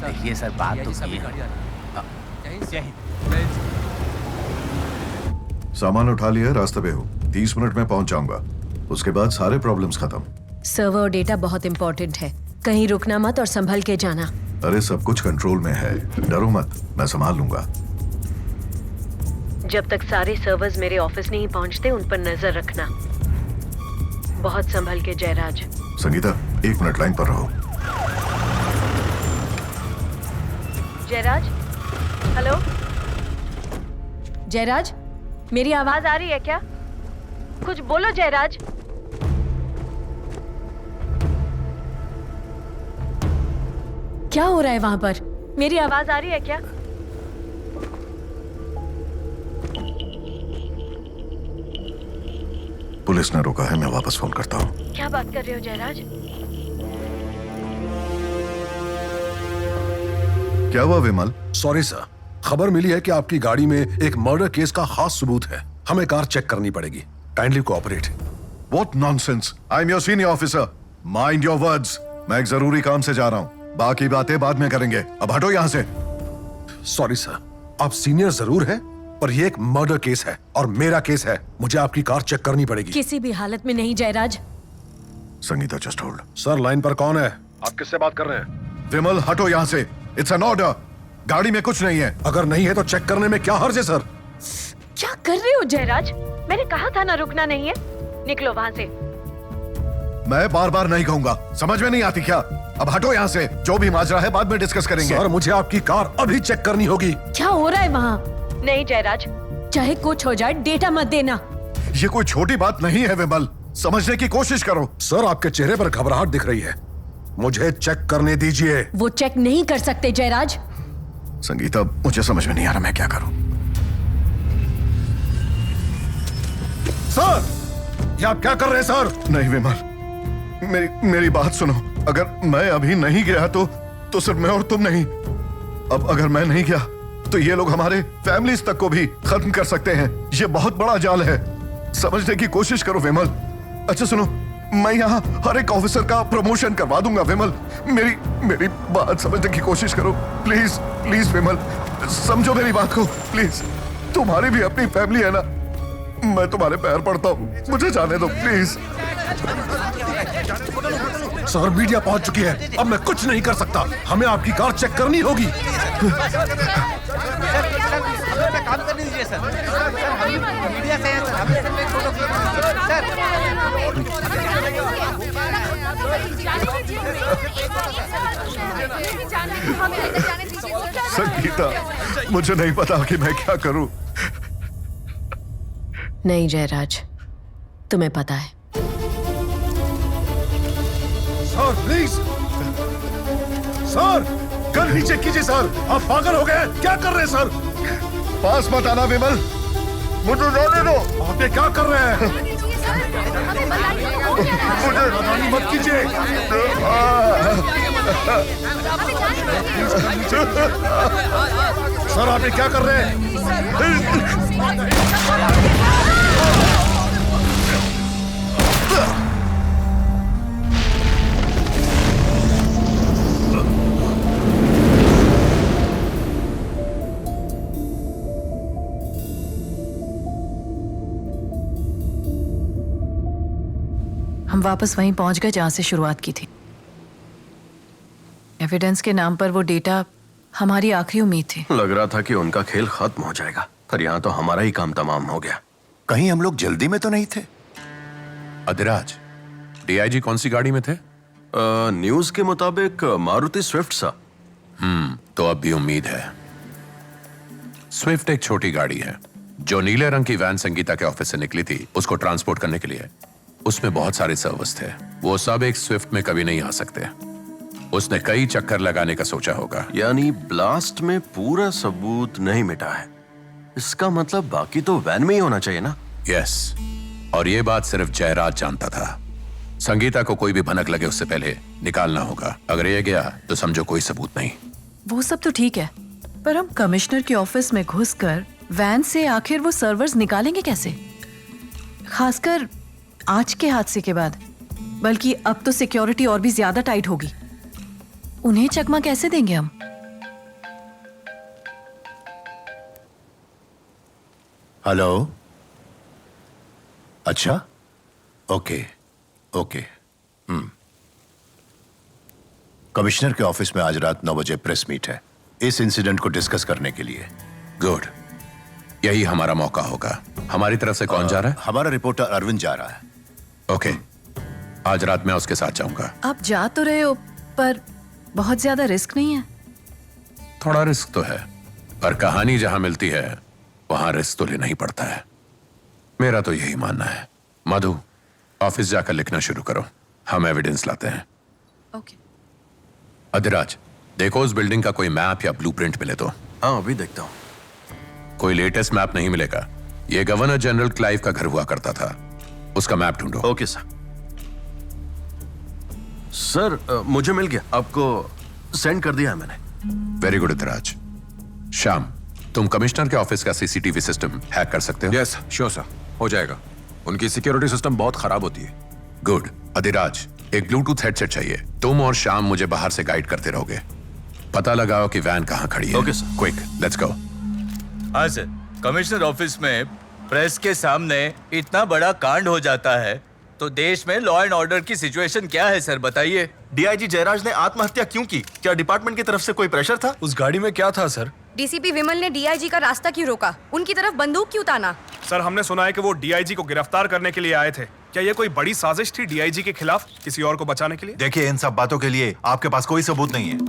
देखिए सर, बात तो की है। जय हिंद। सामान उठा लिया, रास्ते पे हूँ। 30 मिनट में पहुंच जाऊंगा। उसके बाद सारे प्रॉब्लम्स खत्म। सर्वर और डेटा बहुत इंपॉर्टेंट है, कहीं रुकना मत और संभल के जाना। अरे सब कुछ कंट्रोल में है, डरो मत, मैं संभाल लूंगा। जब तक सारे सर्वर्स मेरे ऑफिस नहीं पहुंचते उन पर नजर रखना। बहुत संभल के जयराज। संगीता, 1 मिनट लाइन पर रहो। जयराज, हेलो जयराज, मेरी आवाज आ रही है क्या? कुछ बोलो जयराज। क्या हो रहा है वहां पर? मेरी आवाज आ रही है क्या? पुलिस ने रोका है, मैं वापस फोन करता हूँ। क्या बात कर रहे हो जयराज? क्या हुआ विमल? सॉरी सर, खबर मिली है कि आपकी गाड़ी में एक मर्डर केस का खास सबूत है। हमें कार चेक करनी पड़ेगी। Kindly cooperate. What nonsense! I'm your senior officer. Mind your words. मैं एक जरूरी काम से जा रहा हूँ, बाकी बातें बाद में करेंगे। अब हटो यहाँ से। सॉरी सर, आप सीनियर जरूर हैं, पर ये एक मर्डर केस है और मेरा केस है। मुझे आपकी कार चेक करनी पड़ेगी। किसी भी हालत में नहीं Jayraj. Sangeeta, just hold. Sir, line पर कौन है? आप किससे बात कर रहे हैं? विमल, हटो यहाँ से। It's an order. गाड़ी में कुछ नहीं है। अगर नहीं है तो चेक करने में क्या हर्ज है सर? क्या कर रहे हो जयराज? मैंने कहा था ना रुकना नहीं है। निकलो वहां से। मैं बार बार नहीं कहूंगा, समझ में नहीं आती क्या? अब हटो यहाँ से। जो भी माजरा है बाद में डिस्कस करेंगे। सर, मुझे आपकी कार अभी चेक करनी होगी। क्या हो रहा है वहाँ? नहीं जयराज, चाहे कुछ हो जाए डेटा मत देना। ये कोई छोटी बात नहीं है विमल, समझने की कोशिश करो। सर, आपके चेहरे पर घबराहट दिख रही है। मुझे चेक करने दीजिए। वो चेक नहीं कर सकते जयराज। संगीता, मुझे समझ में नहीं आ रहा मैं क्या करूं। सर, ये आप क्या कर रहे हैं सर? नहीं विमल, मेरी बात सुनो। अगर मैं अभी नहीं गया तो सिर्फ मैं और तुम नहीं। अब अगर मैं नहीं गया तो ये लोग हमारे फैमिलीज तक को भी खत्म कर सकते हैं। ये बहुत बड़ा जाल है, समझने की कोशिश करो विमल। अच्छा सुनो, मैं यहाँ हर एक ऑफिसर का प्रमोशन करवा दूंगा विमल। मेरी बात समझने की कोशिश करो प्लीज। प्लीज विमल, समझो मेरी बात को प्लीज। तुम्हारी भी अपनी फैमिली है ना। मैं तुम्हारे पैर पड़ता हूँ, मुझे जाने दो प्लीज। सर, मीडिया पहुंच चुकी है, अब मैं कुछ नहीं कर सकता। हमें आपकी कार चेक करनी होगी। काम करने दीजिए सर। हम मीडिया से हैं सर, हमें सिर्फ एक फोटो सर। संगीता, मुझे नहीं पता कि मैं क्या करूं। नहीं जयराज, तुम्हें पता है। सर प्लीज, सर गन नीचे कीजिए। सर, आप पागल हो गए? क्या कर रहे हैं सर? पास मत आना विमल, मुझे जाने दो। आप ये क्या कर रहे हैं? मुझे नादानी मत कीजिए। सर, आप ये क्या कर रहे हैं? हम वापस वहीं पहुंच गए जहां से शुरुआत की थी। एविडेंस के नाम पर वो डेटा हमारी आखिरी उम्मीद थी। लग रहा था कि उनका खेल खत्म हो जाएगा, पर यहाँ तो हमारा ही काम तमाम हो गया। कहीं हम लोग जल्दी में तो नहीं थे? अधिराज, डीआईजी कौन सी गाड़ी में थे? न्यूज के मुताबिक मारुति स्विफ्ट सा। तो अब भी उम्मीद है। स्विफ्ट एक छोटी गाड़ी है। जो नीले रंग की वैन संगीता के ऑफिस से निकली थी उसको ट्रांसपोर्ट करने के लिए, उसमें बहुत सारे सर्वर्स थे। वो सब एक स्विफ्ट में कभी नहीं आ सकते। उसने कई चक्कर लगाने का सोचा होगा। यानी ब्लास्ट में पूरा सबूत नहीं मिटा है। इसका मतलब बाकी तो वैन में ही होना चाहिए ना? यस, और ये बात सिर्फ जयराज जानता था। संगीता को कोई भी भनक लगे उससे पहले निकालना होगा। अगर ये गया तो समझो कोई सबूत नहीं। वो सब तो ठीक है, पर हम कमिश्नर के ऑफिस में घुसकर वैन से आखिर वो सर्वर्स निकालेंगे कैसे? खासकर आज के हादसे के बाद। बल्कि अब तो सिक्योरिटी और भी ज्यादा टाइट होगी। उन्हें चकमा कैसे देंगे हम? हेलो। अच्छा, ओके ओके। कमिश्नर के ऑफिस में आज रात 9 बजे प्रेस मीट है इस इंसिडेंट को डिस्कस करने के लिए। गुड, यही हमारा मौका होगा। हमारी तरफ से कौन जा रहा है? हमारा रिपोर्टर अरविंद जा रहा है। ओके, आज रात मैं उसके साथ जाऊंगा। आप जा तो रहे हो, पर बहुत ज्यादा रिस्क नहीं है? थोड़ा रिस्क तो है, पर कहानी जहां मिलती है वहां रिस्क तो लेना ही पड़ता है। मेरा तो यही मानना है। मधु, ऑफिस जाकर लिखना शुरू करो, हम एविडेंस लाते हैं। ओके। अधिराज, देखो उस बिल्डिंग का कोई मैप या ब्लूप्रिंट मिले तो। हाँ, अभी देखता हूँ। कोई लेटेस्ट मैप नहीं मिलेगा। ये गवर्नर जनरल क्लाइव का घर हुआ करता था, उसका मैप ढूंढो। Okay sir. सर, मुझे मिल गया, आपको सेंड कर दिया है मैंने। Very good Adhiraj. श्याम, तुम कमिश्नर के ऑफिस का सीसीटीवी सिस्टम हैक कर सकते हो? यस श्योर सर, हो जाएगा। उनकी सिक्योरिटी सिस्टम बहुत खराब होती है। गुड। अधिराज, एक ब्लूटूथ हेडसेट चाहिए। तुम और श्याम मुझे बाहर से गाइड करते रहोगे। पता लगाओ कि वैन कहां खड़ी है। Okay sir. Quick, let's go. हाँ सर, कमिश्नर ऑफिस में प्रेस के सामने इतना बड़ा कांड हो जाता है तो देश में लॉ एंड ऑर्डर की सिचुएशन क्या है सर, बताइए। डीआईजी जयराज ने आत्महत्या क्यों की? क्या डिपार्टमेंट की तरफ से कोई प्रेशर था? उस गाड़ी में क्या था सर? डीसीपी विमल ने डीआईजी का रास्ता क्यों रोका? उनकी तरफ बंदूक क्यों ताना? सर, हमने सुना है कि वो डीआईजी को गिरफ्तार करने के लिए आए थे। क्या ये कोई बड़ी साजिश थी डीआईजी के खिलाफ, किसी और को बचाने के लिए? देखिए, इन सब बातों के लिए आपके पास कोई सबूत नहीं है।